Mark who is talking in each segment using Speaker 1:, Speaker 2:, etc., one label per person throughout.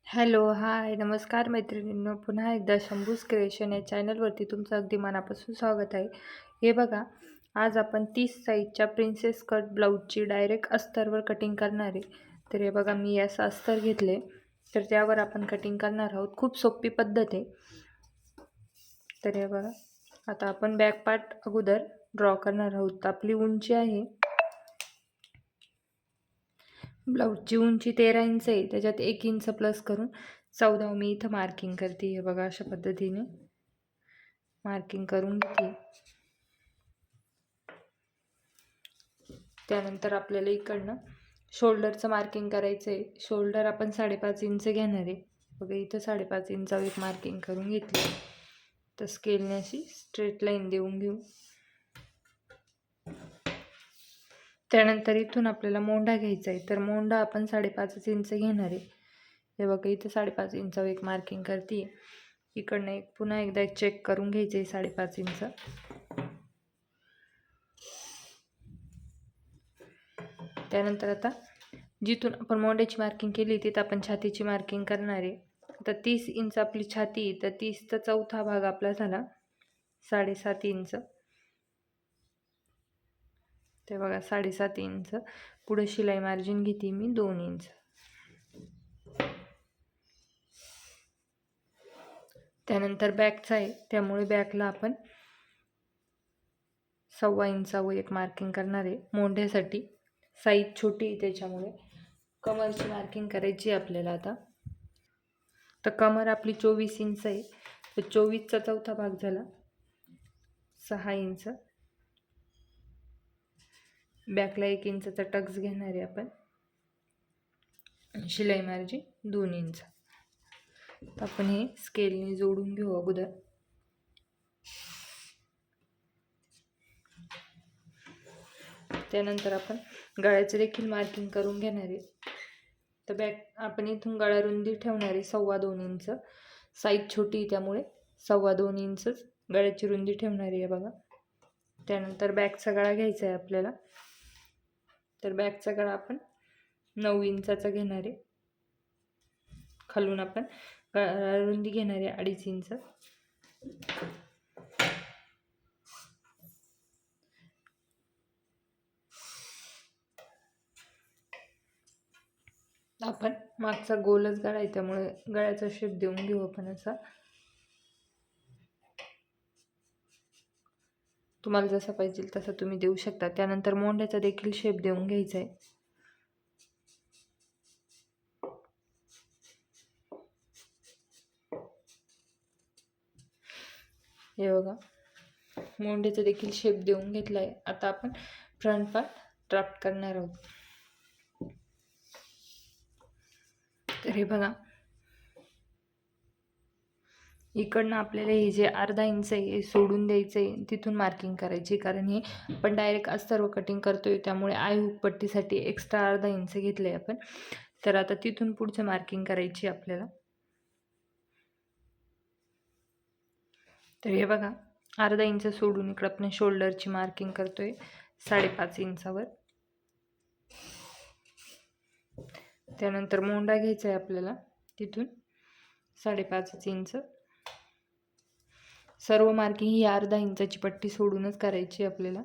Speaker 1: Hello, हाय, नमस्कार मैत्रिणींनो. पुन्हा एकदा शंभूज क्रिएशन या चॅनलवरती तुमचं अगदी मनापासून स्वागत आहे. हे बघा, आज आपण 30 साईजच्या प्रिन्सेस कट ब्लाऊजची डायरेक्ट अस्तरवर कटिंग करणार आहे. तर हे बघा, मी असं अस्तर घेतले, तर त्यावर आपण कटिंग करणार आहोत. खूप सोपी पद्धत आहे. तर हे बघा, आता आपण बॅक पार्ट अगोदर ड्रॉ करणार आहोत. आपली उंची आहे, ब्लाऊजची उंची 13 इंच आहे. त्याच्यात 1 इंच प्लस करून 14 मी इथं मार्किंग करते. हे बघा, अशा पद्धतीने मार्किंग करून घेते. त्यानंतर आपल्याला इकडनं शोल्डरचं मार्किंग करायचं आहे. शोल्डर आपण 5.5 इंच घेणार आहे. बघा, इथं 5.5 इंचावर एक मार्किंग करून घेतली. तर स्केलने अशी स्ट्रेट लाईन देऊन घेऊ. त्यानंतर इथून आपल्याला मोंढा घ्यायचा आहे. तर मोंढा आपण 5.5 इंच घेणार आहे. हे बघा, इथं 5.5 इंचावर एक मार्किंग करते. इकडनं पुन्हा एकदा चेक करून घ्यायचं आहे 5.5 इंच. त्यानंतर आता जिथून आपण मोंढ्याची मार्किंग केली तिथं आपण छातीची मार्किंग करणार आहे. आता 30 इंच आपली छाती, तर 30चा चौथा भाग आपला झाला 7.5 इंच. ते बघा, 7.5 इंच. पुढे शिलाई मार्जिन घेते मी 2 इंच. त्यानंतर बॅकचा आहे, त्यामुळे बॅकला आपण 1.25 इंचावर एक मार्किंग करणार आहे. मोंढ्यासाठी साईज छोटी आहे त्याच्यामुळे कमरची मार्किंग करायची आपल्याला. आता तर कमर आपली 24 इंच आहे, तर 24चा चौथा भाग झाला 6 इंच. बॅकला 1 इंचचा टक्स घेणार आहे आपण. शिलाई मार्जिन 2 इंच. आपण हे स्केलने जोडून घेऊ अगोदर. त्यानंतर आपण गळ्याचं देखील मार्किंग करून घेणार आहे. तर बॅक आपण इथून गळा रुंदी ठेवणार आहे 2.25 इंच. साईज छोटी त्यामुळे 2.25 इंचच गळ्याची रुंदी ठेवणार आहे. बघा, त्यानंतर बॅकचा गळा घ्यायचा आहे आपल्याला. तर बॅकचा गळा आपण 9 इंचाचा घेणार आहे. खालून आपण गळा रुंदी घेणार आहे 2.5 इंच. आपण मागचा गोलच गळा आहे त्यामुळे गळ्याचा शेप देऊन घेऊ आपण असा. तुम्हाला जसा पाहिजे तसा तुम्ही देऊ शकता. त्यानंतर मोंढ्याचा देखील शेप देऊन घ्यायचा आहे. हे बघा, मोंढ्याचा देखील शेप देऊन घेतला आहे. आता आपण फ्रंट पार्ट ड्राफ्ट करणार आहोत. तर हे बघा, इकडनं आपल्याला हे जे 1/2 इंच आहे हे सोडून द्यायचं आहे, तिथून मार्किंग करायची. कारण हे आपण डायरेक्ट अस्तरवर कटिंग करतोय त्यामुळे आय हुक पट्टीसाठी एक्स्ट्रा 1/2 इंच घेतलं आहे आपण. तर आता तिथून पुढचं मार्किंग करायची आपल्याला. तर हे बघा, 1/2 इंच सोडून इकडं आपण शोल्डरची मार्किंग करतोय 5.5 इंचावर. त्यानंतर मोंढा घ्यायचा आहे आपल्याला, तिथून 5.5 इंच. सर्व मार्किंग ही 1/2 इंचाची पट्टी सोडूनच करायची आपल्याला.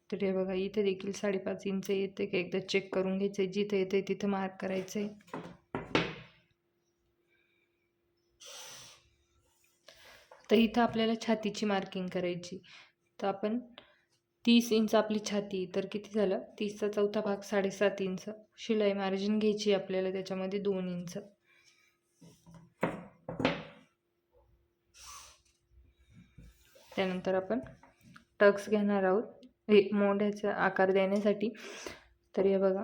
Speaker 1: तर हे बघा, इथे देखील 5.5 इंच येते का एकदा चेक करून घ्यायचं आहे. जिथे येते तिथे मार्क करायचं आहे. तर इथं आपल्याला छातीची मार्किंग करायची. तर आपण 30 इंच आपली छाती, तर किती झालं, 30चा चौथा भाग 7.5 इंच. शिलाई मार्जिन घ्यायची आपल्याला त्याच्यामध्ये 2 इंच. त्यानंतर आपण टक्स घेणार आहोत हे मोंढ्याचा आकार देण्यासाठी. तर हे बघा,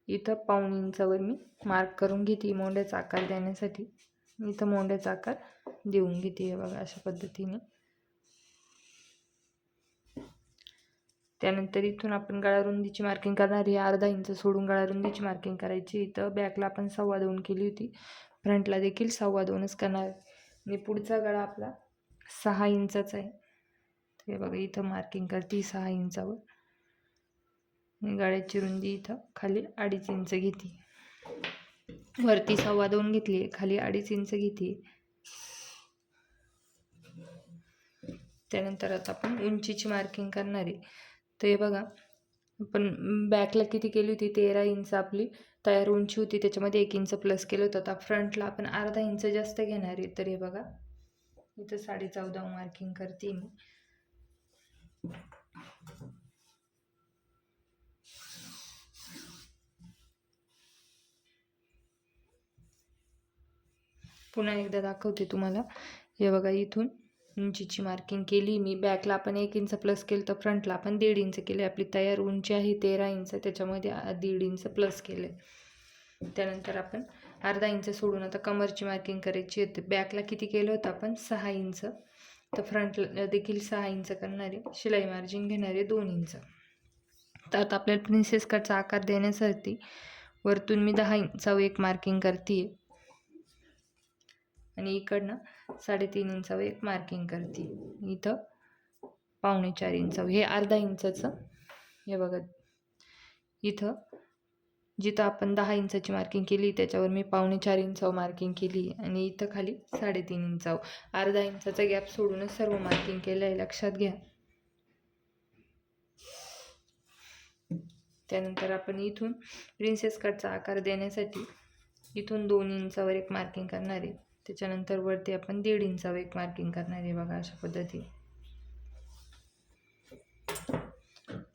Speaker 1: इथं 1.25 इंचावर मी मार्क करून घेते मोंढ्याचा आकार देण्यासाठी. इथं मोंढ्याचा आकार देऊन घेते. हे बघा, अशा पद्धतीने. त्यानंतर इथून आपण गळा रुंदीची मार्किंग करणार आहे. 1/2 इंच सोडून गळा रुंदीची मार्किंग करायची. इथं बॅकला आपण 2.25 केली होती, फ्रंटला देखील 2.25च करणार. आणि पुढचा गळा आपला 6 इंचाचा आहे. हे बघा, इथं मार्किंग करते 6 इंचावर. गळ्याची रुंदी इथं खाली 2.5 इंच घेते. वरती 2.25 घेतली आहे, खाली 2.5 इंच घेतली. त्यानंतर आता आपण उंचीची मार्किंग करणार आहे. तर हे बघा, आपण बॅकला किती केली होती, 13 इंच आपली तयार उंची होती, त्याच्यामध्ये 1 इंच प्लस केलं होतं. आता फ्रंटला आपण अर्धा इंच जास्त घेणार आहे. तर हे बघा, इथं 14.5 मार्किंग करते मी. पुन्हा एकदा दाखवते तुम्हाला. हे बघा, इथून उंचीची मार्किंग केली मी. बॅकला आपण 1 इंच प्लस केलं, तर फ्रंटला आपण 1.5 इंच केले. आपली तयार उंची आहे 13 इंच, त्याच्यामध्ये 1.5 इंच प्लस केले. त्यानंतर आपण अर्धा इंच सोडून आता कमरची मार्किंग करायची आहे. बॅकला किती केलं होतं आपण, 6 इंच. तर फ्रंटला देखील 6 इंच करणारे. शिलाई मार्जिन घेणारे 2 इंच. तर आता आपल्याला प्रिन्सेस कटचा आकार देण्यासाठी वरतून मी 10 इंचावर एक मार्किंग करते आणि इकडनं 3.5 इंचावर एक मार्किंग करते. इथं 4.25 इंचावर, हे अर्धा इंचाचं. हे बघा, इथं जिथं आपण 10 इंचाची मार्किंग केली त्याच्यावर मी 4.25 इंचावर मार्किंग केली आणि इथं खाली 3.5 इंचावर. अर्धा इंचाचा गॅप सोडूनच सर्व मार्किंग केलं आहे, लक्षात घ्या. त्यानंतर आपण इथून प्रिन्सेस कटचा आकार देण्यासाठी इथून 2 इंचावर एक मार्किंग करणार आहे. त्याच्यानंतर वरती आपण 1.5 इंचावर एक मार्किंग करणार आहे. बघा, अशा पद्धतीने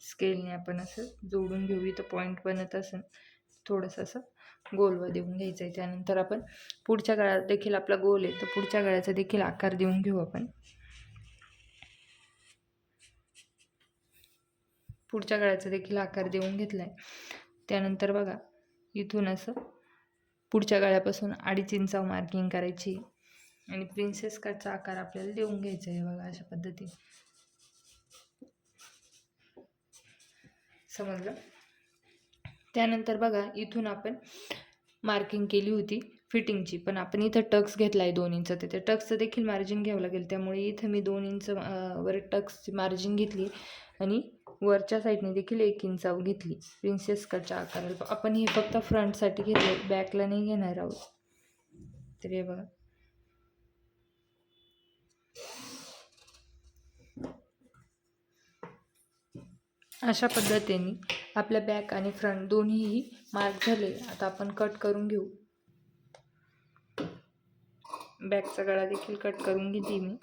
Speaker 1: स्केलने आपण असं जोडून घेऊ. इथं पॉईंट बनत असेल, थोडंसं असं गोलवा देऊन घ्यायचं आहे. त्यानंतर आपण पुढच्या गळ्यात देखील आपला गोल आहे, तर पुढच्या गळ्याचा देखील आकार देऊन घेऊ आपण. पुढच्या गळ्याचा देखील आकार देऊन घेतला आहे. त्यानंतर बघा, इथून असं पुढच्या गळ्यापासून 2.5 इंचावर मार्किंग करायची आणि प्रिन्सेस कटचा आकार आपल्याला देऊन घ्यायचा आहे. बघा, अशा पद्धतीने. समजलं. त्यानंतर बघा, इथून आपण मार्किंग केली होती फिटिंगची, पण आपण इथं टक्स घेतला आहे 2 इंच. तर त्या टक्सचं देखील मार्जिन घ्यावं लागेल. त्यामुळे इथं मी 2 इंच वर टक्सची मार्जिन घेतली आणि वरच्या साईडने देखील 1 इंचावर घेतली प्रिन्सेस कटच्या आकाराला. आपण हे फक्त फ्रंटसाठी घेतले, बॅकला नाही घेणार आहोत. तर हे बघा, अशा पद्धतीने आपल्या बॅक आणि फ्रंट दोन्हीही मार्क झाले. आता आपण कट करून घेऊ. बॅकचा गळा देखील कट करून घेते मी.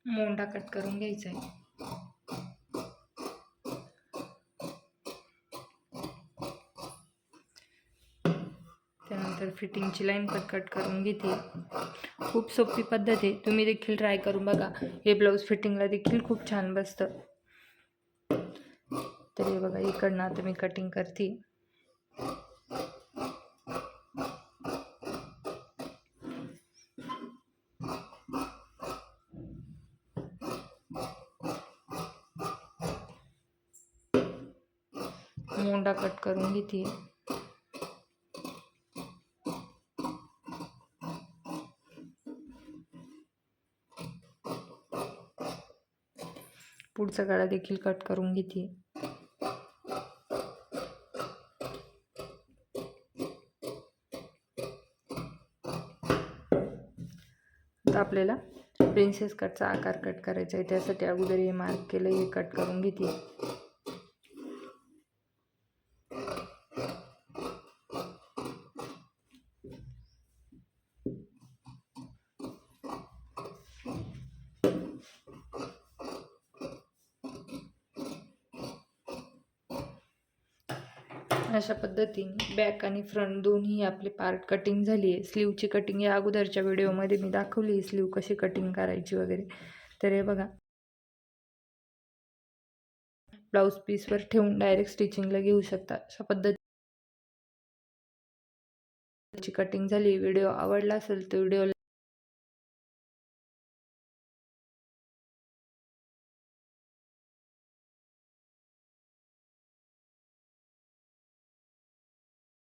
Speaker 1: मोंढा कट करून घ्यायचा आहे. त्यानंतर फिटिंगची लाईन कट करून घेते. खूप सोपी पद्धत आहे, तुम्ही देखील ट्राय करून बघा. हे ब्लाऊज फिटिंगला देखील खूप छान बसतं. तर हे बघा, इकडनं आता मी कटिंग करते. मोंढा कट करून घेते. पुढचा गळा देखील कट करून घेते. आता आपल्याला प्रिन्सेस कटचा आकार कट करायचा आहे. त्यासाठी अगोदर हे मार्क केलं, हे कट करून घेते. अशा पद्धतीने बॅक आणि फ्रंट दोन्ही आपले पार्ट कटिंग झाली आहे. स्लीवची कटिंग या अगोदरच्या व्हिडिओमध्ये मी दाखवली आहे, स्लीव कशी कटिंग करायची वगैरे. तर हे बघा, ब्लाऊज पीसवर ठेवून डायरेक्ट स्टिचिंगला घेऊ शकता. अशा पद्धतीची कटिंग झाली. व्हिडिओ आवडला असेल तर व्हिडिओला